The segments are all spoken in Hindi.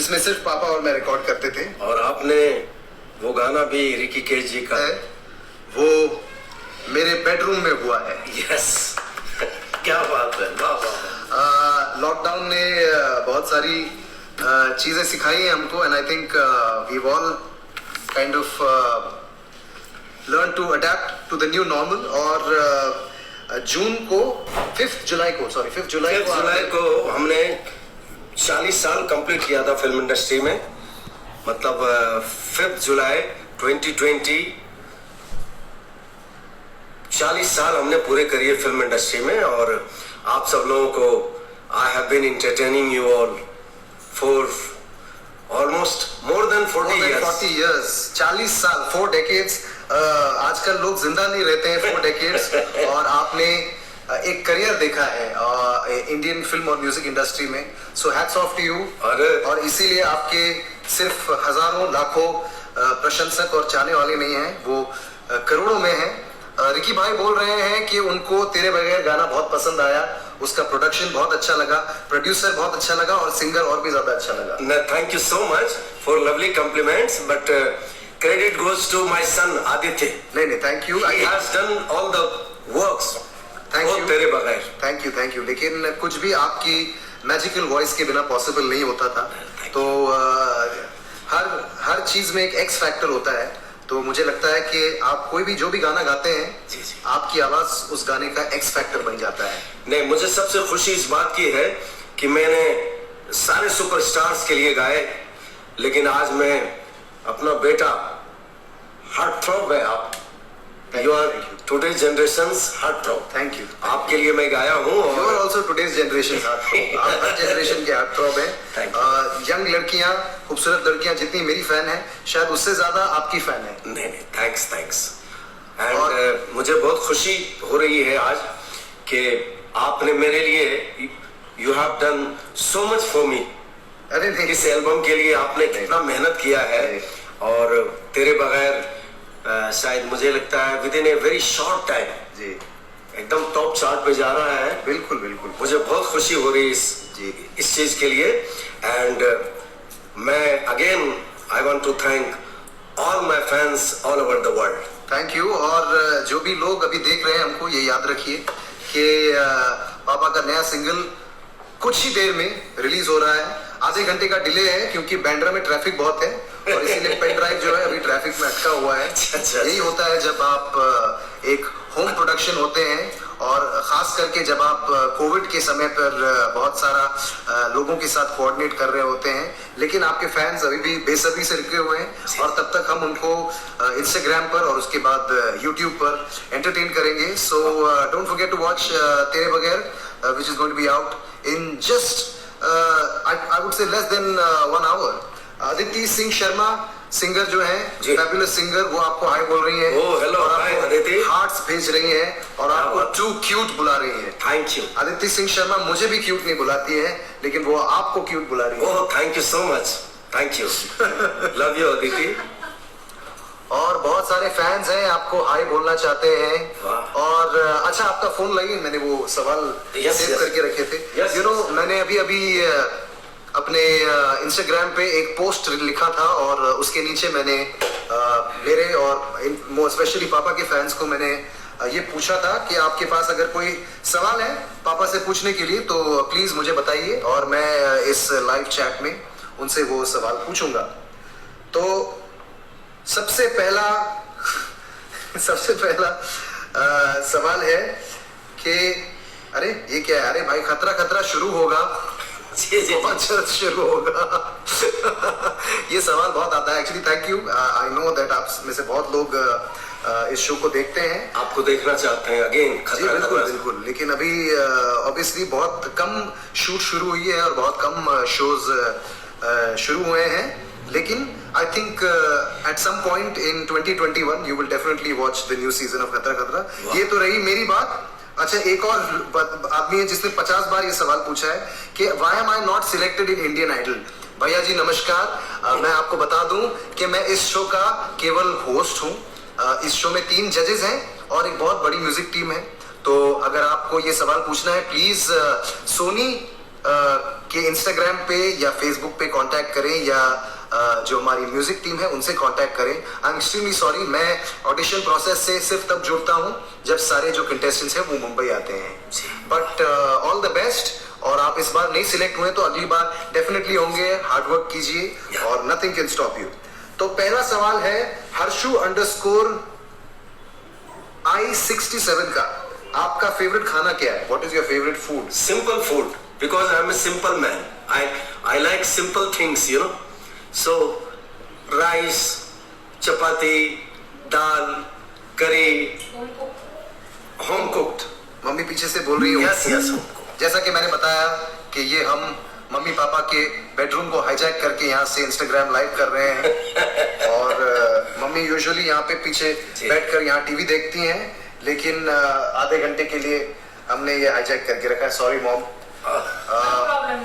जिसमें सिर्फ पापा और मैं रिकॉर्ड करते थे। और आपने वो गाना भी रिकी केज जी का है, वो मेरे बेडरूम में हुआ है। यस क्या बात है, वाह वाह। लॉकडाउन ने बहुत सारी चीजें सिखाई हैं हमको, and I think we all kind of learn to adapt to the new normal. और जून को 5 जुलाई को हमने 40 साल कंप्लीट किया था फिल्म इंडस्ट्री में। मतलब 5 जुलाई 2020 40 साल हमने पूरे करिए फिल्म इंडस्ट्री में। और आप सब लोगों को I have been entertaining you all for almost more than 40 years 40 साल, 4 decades। आजकल लोग जिंदा नहीं रहते हैं 4 decades। और आपने एक करियर देखा है इंडियन फिल्म और म्यूजिक इंडस्ट्री में, so hats off to you. और इसीलिए आपके सिर्फ हजारों लाखों प्रशंसक और चाहने वाले नहीं हैं, वो करोड़ों में हैं। रिकी भाई बोल रहे हैं कि उनको तेरे बगैर गाना बहुत पसंद आया, उसका प्रोडक्शन बहुत अच्छा लगा, प्रोड्यूसर बहुत अच्छा लगा और सिंगर और भी ज्यादा अच्छा लगा। Thank you so much for lovely compliments, but credit goes to my son Aditya. नहीं, thank you. He has done all the works. Thank you तेरे बगैर। Thank you. लेकिन कुछ भी आपकी मैजिकल वॉइस के बिना पॉसिबल नहीं होता था। तो हर चीज में एक एक्स फैक्टर होता है। तो मुझे लगता है कि आप कोई भी जो भी गाना गाते हैं, जी। आपकी आवाज उस गाने का एक्स फैक्टर बन जाता है। नहीं, मुझे सबसे खुशी इस बात की है कि मैंने सारे सुपरस्टार्स के लिए गाए, लेकिन आज मैं अपना बेटा हार्ट थ्रॉब है आप, you are today's generations heart throb. Thank you. आपके लिए मैं गाया हूँ। You are also today's generation heart throb. आप हर जनरेशन के हार्ट थ्रॉब हैं। यंग लड़कियां, खूबसूरत लड़कियां जितनी मेरी फैन है, शायद उससे ज्यादा आपकी फैन है। नहीं, थैंक्स। एंड मुझे बहुत खुशी हो रही है आज कि आपने मेरे लिए, you have done so much for me. अरे नहीं, इस एल्बम के लिए आपने कितना मेहनत किया है। और तेरे बगैर शायद मुझे लगता है within a very short time जी एकदम टॉप चार्ट पे जा रहा है। बिल्कुल। मुझे बहुत खुशी हो रही है इस चीज के लिए। एंड मैं again I want to thank all my fans all over the world. Thank you. और जो भी लोग अभी देख रहे हैं, हमको ये याद रखिए कि पापा का नया सिंगल कुछ ही देर में रिलीज हो रहा है। आधे घंटे का डिले है क्योंकि बैंड्रा में ट्रैफिक बहुत है और इसीलिए पेन ड्राइव जो है अभी ट्रैफिक में अटका हुआ है। यही होता है जब आप एक होम प्रोडक्शन होते हैं, और खास करके जब आप कोविड के समय पर बहुत सारा लोगों के साथ कोऑर्डिनेट कर रहे होते हैं। लेकिन आपके फैंस अभी भी बेसब्री से रुके हुए हैं और तब तक हम उनको इंस्टाग्राम पर और उसके बाद यूट्यूब पर एंटरटेन करेंगे। So don't forget to watch Tere Bagair, which is going to be out in just I would say less than 1 hour. Aditi Singh Sharma singer जो है, फैबुलस सिंगर, वो आपको हाय बोल रही है। ओह हेलो, हाय अदिति। हार्ट्स भेज रही हैं और आपको टू क्यूट बुला रही है। Thank you. अदिति सिंह शर्मा मुझे भी क्यूट नहीं बुलाती है, लेकिन वो आपको क्यूट बुला रही है। Oh thank you so much, thank you. Love you Aditi. और बहुत सारे फैंस हैं, आपको हाय बोलना चाहते हैं। और अच्छा, आपका फोन लगी, मैंने वो सवाल सेव करके रखे थे। यू नो, मैंने अभी अपने इंस्टाग्राम पे एक पोस्ट लिखा था और उसके नीचे मैंने मेरे और स्पेशली पापा के फैंस को मैंने ये पूछा था कि आपके पास अगर कोई सवाल है पापा से पूछने के लिए तो प्लीज मुझे बताइए, और मैं इस लाइव चैट में उनसे वो सवाल पूछूंगा। तो सबसे पहला सवाल है कि अरे ये क्या है? अरे भाई, खतरा शुरू होगा। जी बहुत जल्द शुरू होगा। ये सवाल बहुत आता है actually. Thank you. I know that आप में से बहुत लोग इस शो को देखते हैं, आपको देखना चाहते हैं अगेन। बिल्कुल। लेकिन अभी ऑब्वियसली बहुत कम शूट शुरू हुई है और बहुत कम शोज शुरू हुए हैं। लेकिन I think at some point in 2021 you will definitely watch the new season of Khatra. ये तो रही मेरी बात। अच्छा, एक और आदमी है जिसने 50 बार ये सवाल पूछा है कि why am I not selected in Indian Idol. भैया जी नमस्कार। मैं आपको बता दूं कि मैं इस शो का केवल होस्ट हूं। इस शो में 3 जजेस हैं और एक बहुत बड़ी म्यूजिक टीम है। तो अगर आपको ये सवाल पूछना है, प्लीज सोनी के इंस्टाग्राम पे या फेसबुक पे कांटेक्ट करें या जो हमारी म्यूजिक टीम है उनसे कांटेक्ट करें। आई एम एक्सट्रीमली सॉरी, मैं ऑडिशन प्रोसेस से सिर्फ तब जुड़ता हूं जब सारे जो कंटेस्टेंट्स हैं वो मुंबई आते हैं। बट ऑल द बेस्ट, और आप इस बार नहीं सिलेक्ट हुए तो अगली बार डेफिनेटली होंगे। हार्ड वर्क कीजिए और नथिंग कैन स्टॉप यू। तो पहला सवाल है हर्षु_I67 का, आपका फेवरेट खाना क्या है? What is your favourite food? Simple food, because I'm a simple man. I like simple things, you know. So rice, chapati, dal, curry, home cooked. Mummy पीछे से बोल रही है Yes, yes, home cooked. जैसा कि मैंने बताया कि ये हम मम्मी पापा के बेडरूम को हाईजैक करके यहाँ से इंस्टाग्राम लाइव कर रहे हैं और मम्मी यूजुअली यहाँ पे पीछे बैठकर यहाँ टीवी देखती हैं, लेकिन आधे घंटे के लिए हमने ये हाईजैक करके रखा है। Sorry mom.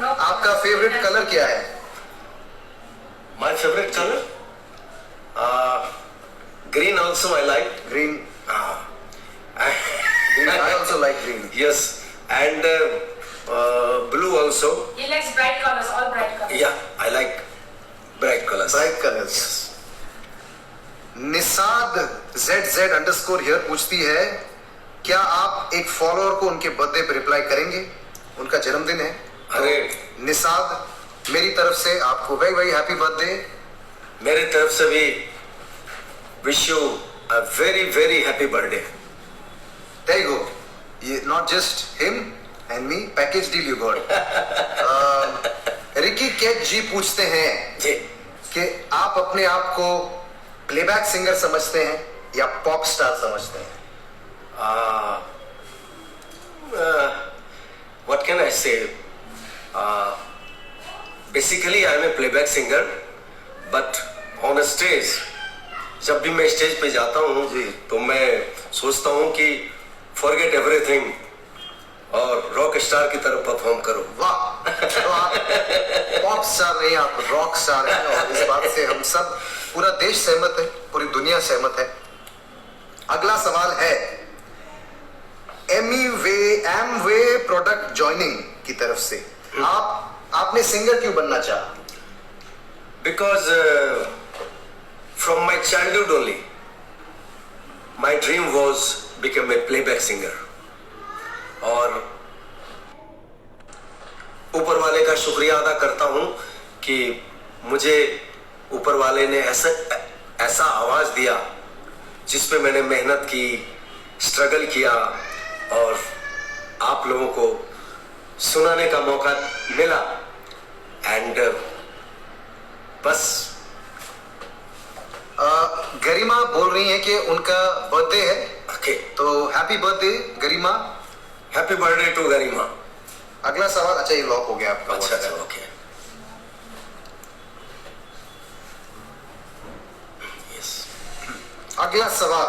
आपका फेवरेट कलर क्या है? My favorite color? Green also I like. Green. I- I also like green. Yes, and blue also. He likes bright colors, all bright colors. Yeah, I like bright colors. Bright colours. Nishad ZZ_ here पूछती है, क्या आप एक फॉलोअर को उनके बर्थडे पे रिप्लाई करेंगे? उनका जन्मदिन है। अरे निसाद, मेरी तरफ से आपको वेरी वेरी हैप्पी बर्थडे। मेरी तरफ से भी wish you a very very happy birthday. There you go. ये not just him and me, package deal you got. Ricky Kej ji पूछते हैं जी, कि आप अपने आप को प्लेबैक सिंगर समझते हैं या पॉप स्टार समझते हैं? what can I say? Basically I am a playback singer, but on a stage, जब भी मैं स्टेज पे जाता हूँ जी, तो मैं सोचता हूँ कि forget everything और रॉक स्टार की तरफ परफॉर्म करो। वाह, तो आप पॉप स्टार नहीं, आप रॉक स्टार हैं और इस बात से हम सब, पूरा देश सहमत है, पूरी दुनिया सहमत है। अगला सवाल है एमवे प्रोडक्ट जॉइनिंग की तरफ से, आपने सिंगर क्यों बनना चाहा? Because from my childhood only, my dream was become a playback singer. और ऊपर वाले का शुक्रिया अदा करता हूँ कि मुझे ऊपर वाले ने ऐसा आवाज दिया जिस पे मैंने मेहनत की, स्ट्रगल किया और आप लोगों को सुनाने का मौका मिला। एंड बस गरिमा बोल रही हैं कि उनका बर्थडे है, ओके, तो happy birthday Garima. Happy birthday to Garima. अगला सवाल, अच्छा ये लॉक हो गया आपका। अच्छा अच्छा, ओके, यस। अगला सवाल,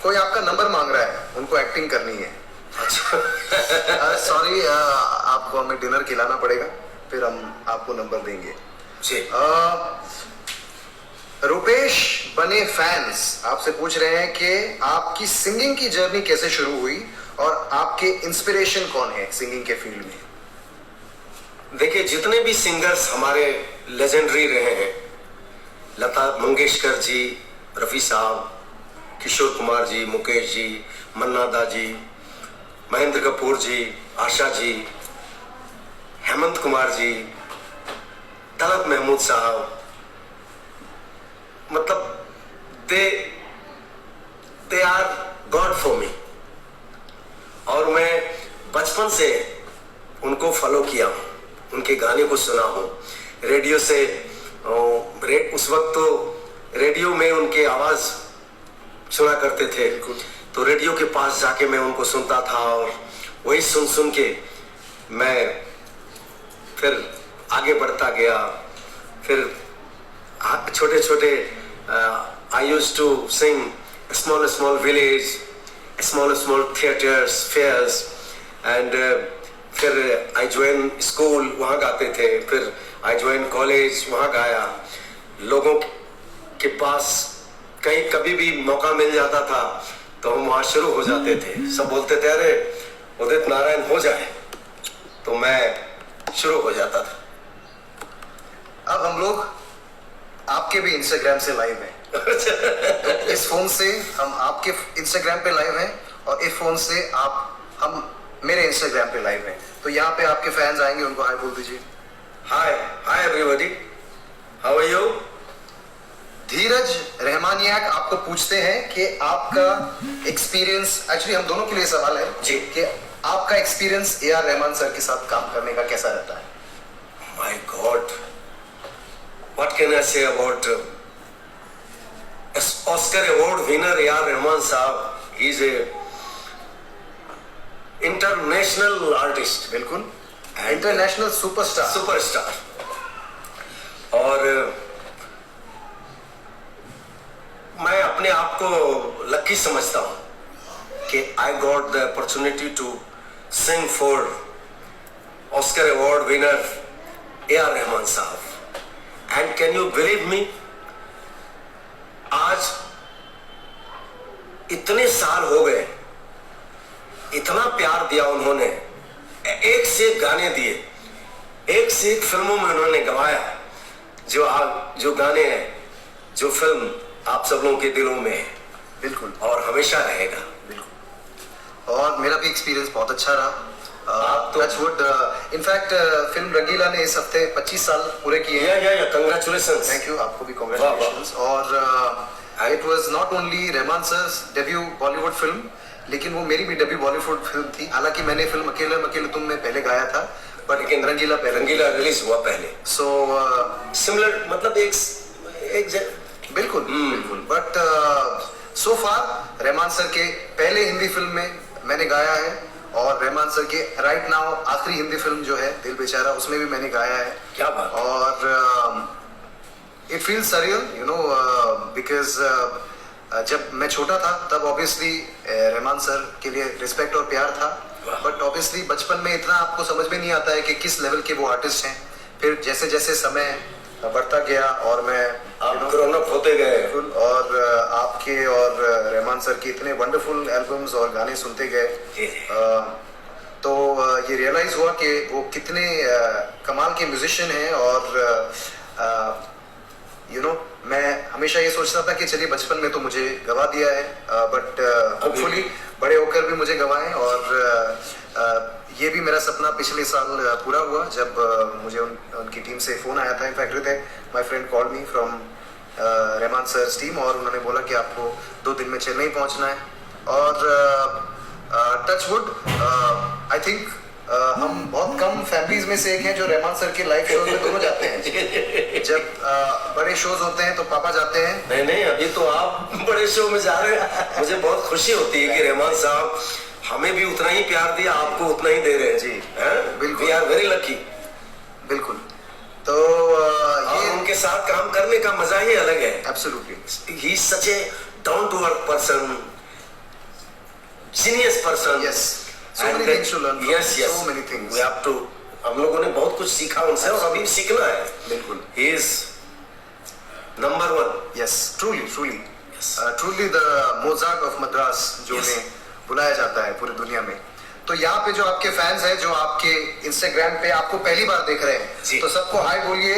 कोई आपका नंबर मांग रहा है, उनको एक्टिंग करनी है। अच्छा सॉरी, आपको हमें डिनर खिलाना पड़ेगा, फिर हम आपको नंबर देंगे जी। रुपेश बने फैंस आपसे पूछ रहे हैं कि आपकी सिंगिंग की जर्नी कैसे शुरू हुई और आपके इंस्पिरेशन कौन है सिंगिंग के फील्ड में? देखिए, जितने भी सिंगर्स हमारे लेजेंडरी रहे हैं, लता मंगेशकर जी, रफ़ी साहब, किशोर कुमार जी, मुकेश जी, मन्ना दा जी, महेंद्र कपूर जी, आशा जी, हेमंत कुमार जी, तलत महमूद साहब, मतलब they are god for me. और मैं बचपन से उनको फॉलो किया हूँ, उनके गाने को सुना हूँ रेडियो से। उस वक्त तो रेडियो में उनके आवाज़ सुना करते थे, तो रेडियो के पास जाके मैं उनको सुनता था और वही सुन सुन के मैं फिर आगे बढ़ता गया। फिर छोटे छोटे I used to sing small village, small theaters, fairs, and फिर I joined school, वहाँ गाते थे। फिर I joined college, वहाँ गाया। लोगों के पास कहीं कभी भी मौका मिल जाता था तो हम वहाँ शुरू हो जाते थे। सब बोलते थे, अरे उदित नारायण हो जाए। तो मैं शुरू हो जाता था। अब हम लोग आपके भी इंस्टाग्राम से लाइव हैं। तो इस फोन से हम आपके इंस्टाग्राम पे लाइव हैं और इस फोन से हम मेरे इंस्टाग्राम पे लाइव हैं। तो यहाँ पे आपके फैंस आएंगे, उनको हाय बोल दीजिए। Hi hi everybody, how are you? Dheeraj रहमानियाक आपको पूछते हैं कि आपका एक्सपीरियंस, एक्चुअली हम दोनों के लिए सवाल है जी, कि आपका एक्सपीरियंस ए.आर. रहमान सर के साथ काम करने का कैसा रहता है? My god, what can I say about Oscar award winner A R. Rahman साहब? He is a international artist, बिल्कुल इंटरनेशनल सुपरस्टार। और मैं अपने आप को लकी समझता हूं कि I got the opportunity to sing for Oscar award winner A R. Rahman साहब। And can you believe me, आज इतने साल हो गए, इतना प्यार दिया उन्होंने, एक से एक गाने दिए, एक से एक फिल्मों में उन्होंने गवाया, जो गाने हैं, जो फिल्म आप सब लोगों के दिलों में है, बिल्कुल, और हमेशा रहेगा। बिल्कुल। और मेरा भी एक्सपीरियंस बहुत अच्छा रहा। आप तो इनफैक्ट फिल्म रंगीला ने इस हफ्ते 25 साल पूरे किए हैं। या कंग्रेचुलेशंस। थैंक यू, आपको भी कांग्रेचुलेशंस। और it was not only Rahman sir's debut Bollywood film, लेकिन वो मेरी भी डेब्यू बॉलीवुड फिल्म थी। हालांकि मैंने फिल्म अकेले तुम में पहले गाया था, पर लेकिन रंगीला रिलीज हुआ पहले। सो सिमिलर, मतलब एक बिल्कुल बिल्कुल। But so far Rahman sir के पहले हिंदी फिल्म में मैंने गाया है, और रहमान सर के राइट नाउ आखिरी हिंदी फिल्म जो है दिल बेचारा, उसमें भी मैंने गाया है। क्या बात। और it feels surreal, you know, because जब मैं छोटा था तब ऑब्वियसली रहमान सर के लिए रिस्पेक्ट और प्यार था, बट ऑब्वियसली बचपन में इतना आपको समझ में नहीं आता है कि किस लेवल के वो आर्टिस्ट हैं। फिर जैसे जैसे समय बढ़ता गया और मैं ग्रोन अप होते गए, और आपके और रहमान सर के इतने वंडरफुल एल्बम्स और गाने सुनते गए, तो ये रियलाइज हुआ कि वो कितने कमाल के म्यूजिशियन हैं। और मैं हमेशा ये सोचता था कि चलिए बचपन में तो मुझे गवा दिया है, बट होपफुली बड़े होकर भी मुझे गवाएं। और ये भी मेरा सपना पिछले साल पूरा हुआ जब मुझे उनकी टीम से फोन आया था। In fact Hriday, my friend called me from Rahman sir's team, और उन्होंने बोला कि आपको 2 दिन में चेन्नई पहुंचना है। और टचवुड, आई थिंक हम बहुत कम फैमिलीज में से एक हैं जो रहमान सर के लाइव शोज में दोनों जाते हैं। जब बड़े शोज होते हैं तो पापा जाते हैं। नहीं, अभी तो आप बड़े शो में जा रहे हैं। मुझे बहुत खुशी होती है कि रहमान साहब हमें भी उतना ही प्यार दिया, आपको उतना ही दे रहे हैं। जी, बिल्कुल, वी आर वेरी लकी। बिल्कुल। तो ये उनके साथ काम करने का मजा ही अलग है। Absolutely, he is such a down to earth person, genius person. Yes, so many things to learn from. Yes, so many things. We have to, हम लोगों ने बहुत कुछ सीखा उनसे, और अभी सीखना है। बिल्कुल। He is number 1. Yes, truly the Mozart of Madras जो उन्हें बुलाया जाता है पूरी दुनिया में। तो यहाँ पे जो आपके फैंस हैं, जो आपके इंस्टाग्राम पे आपको पहली बार देख रहे हैं, तो सबको हाय बोलिए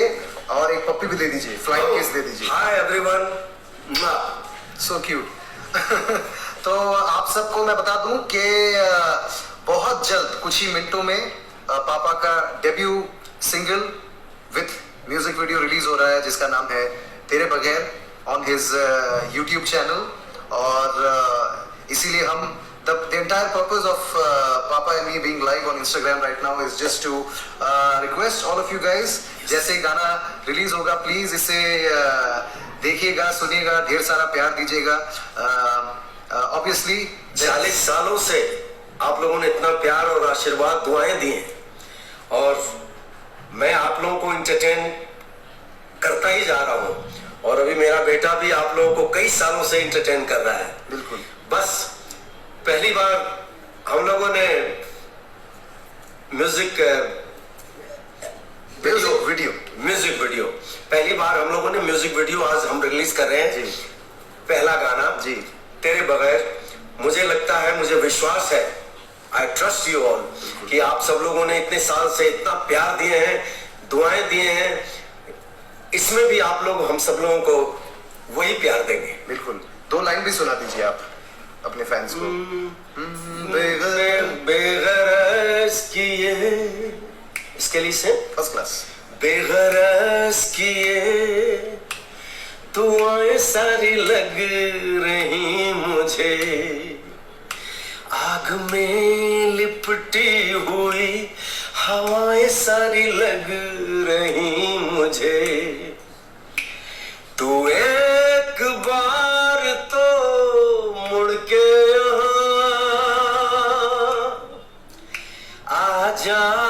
और एक पप्पी भी दे दीजिए, फ्लाइंग किस दे दीजिए। Hi everyone, so cute. तो आप सबको मैं बता दूं कि बहुत जल्द कुछ ही मिनटों में पापा का debut single with music video release हो रहा है, जिसका नाम है तेरे बगैर, ऑन हिज यूट्यूब चैनल। और इसीलिए हम the entire purpose of Papa and me being live on Instagram right now is just to request all of you guys, जैसे गाना रिलीज होगा प्लीज इसे देखिएगा, सुनिएगा, ढेर सारा प्यार दीजिएगा। ऑब्वियसली 40 सालों से आप लोगों ने इतना प्यार और आशीर्वाद, दुआएं दी हैं, और मैं आप लोगों को एंटरटेन करता ही जा रहा हूं, और अभी मेरा बेटा भी आप लोगों को कई सालों से एंटरटेन कर रहा है। बिल्कुल। बस पहली बार हम लोगों ने म्यूजिक वीडियो पहली बार हम लोगों ने म्यूजिक वीडियो आज हम रिलीज कर रहे हैं। पहला गाना जी, तेरे बगैर। मुझे लगता है, मुझे विश्वास है आई ट्रस्ट यू ऑल कि आप सब लोगों ने इतने साल से इतना प्यार दिए हैं, दुआएं दिए हैं, इसमें भी आप लोग हम सब लोगों को वही प्यार देंगे। बिल्कुल। 2 लाइन भी सुना दीजिए आप अपने फैंस को। बेगरज किए, इसके लिए से फर्स्ट क्लास। बेगरज किए दुआएं सारी लग रही मुझे, आग में लिपटी हुई हवाएं सारी लग रही मुझे। तू एक बार तो मुड़ के यहाँ आ जा।